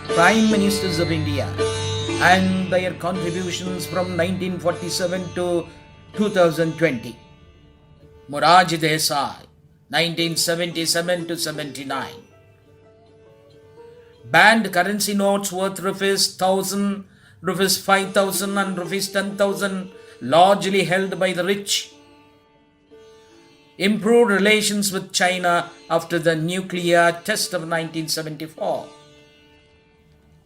Prime Ministers of India and their contributions from 1947 to 2020. Morarji Desai, 1977 to 79. Banned currency notes worth rupees 1000, rupees 5000 and rupees 10,000 largely held by the rich. Improved relations with China after the nuclear test of 1974.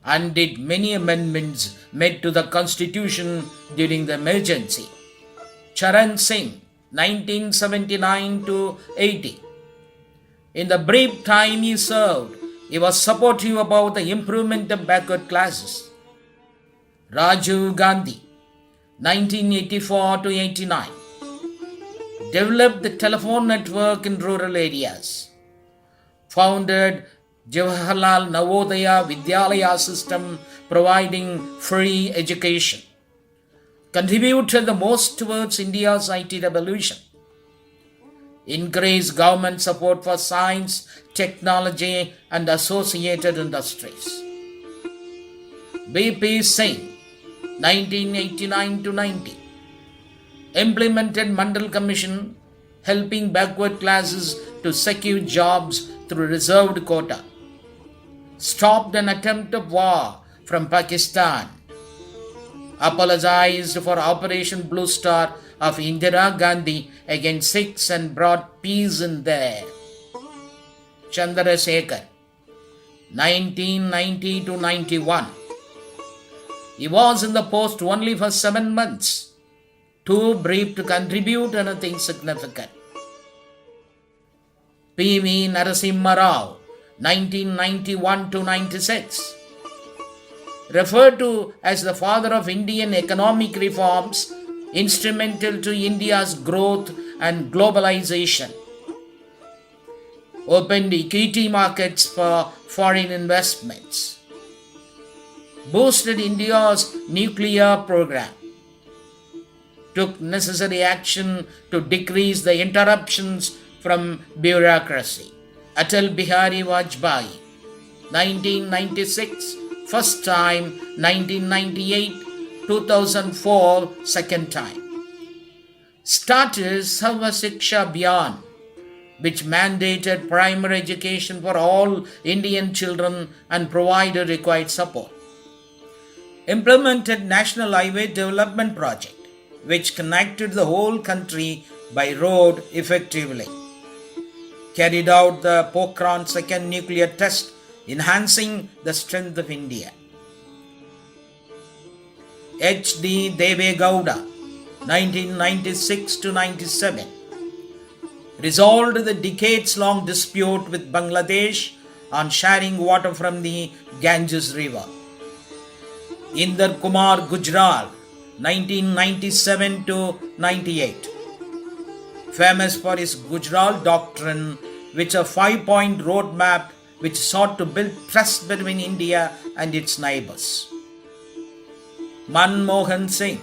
Undid many amendments made to the constitution during the emergency. Charan Singh, 1979 to 80. In the brief time he served, he was supportive about the improvement of backward classes. Rajiv Gandhi, 1984 to 89. Developed the telephone network in rural areas. Founded Jawaharlal Navodaya Vidyalaya system providing free education. Contributed the most towards India's IT revolution. Increased government support for science, technology and associated industries. B.P. Singh, 1989 to 90. Implemented Mandal Commission, helping backward classes to secure jobs through reserved quota. Stopped an attempt of war from Pakistan. Apologized for Operation Blue Star of Indira Gandhi against Sikhs and brought peace in there. Chandrasekhar, 1990 to 91. He was in the post only for 7 months. Too brief to contribute anything significant. P.V. Narasimha Rao, 1991 to 96. Referred to as the father of Indian economic reforms, instrumental to India's growth and globalization. Opened equity markets for foreign investments. Boosted India's nuclear program. Took necessary action to decrease the interruptions from bureaucracy. Atal Bihari Vajpayee, 1996, first time, 1998, 2004, second time. Started Sarva Shiksha Abhiyan, which mandated primary education for all Indian children and provided required support. Implemented National Highway Development Project, which connected the whole country by road effectively. Carried out the Pokhran second nuclear test, enhancing the strength of India. H.D. Deve Gowda, 1996 to 97. Resolved the decades-long dispute with Bangladesh on sharing water from the Ganges River. Inder Kumar Gujral, 1997 to 98. Famous for his Gujral Doctrine, which a 5-point roadmap which sought to build trust between India and its neighbors. Manmohan Singh,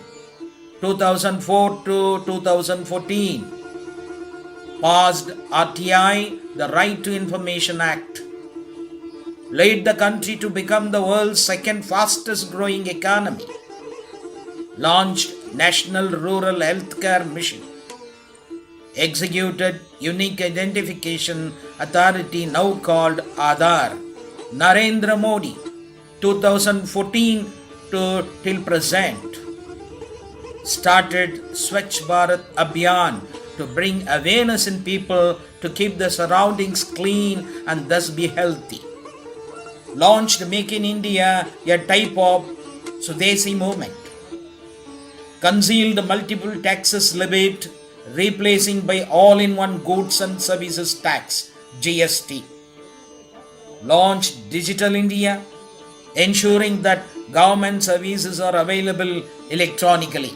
2004 to 2014. Passed RTI, the Right to Information Act. Led the country to become the world's second fastest growing economy. Launched National Rural Healthcare Mission. Executed Unique Identification Authority, now called Aadhaar. Narendra Modi, 2014 to till present. Started Swachh Bharat Abhiyan to bring awareness in people to keep the surroundings clean and thus be healthy. Launched Make in India, a type of Swadeshi movement. Concealed multiple taxes levied, replacing by all-in-one goods and services tax, GST. Launched Digital India, ensuring that government services are available electronically.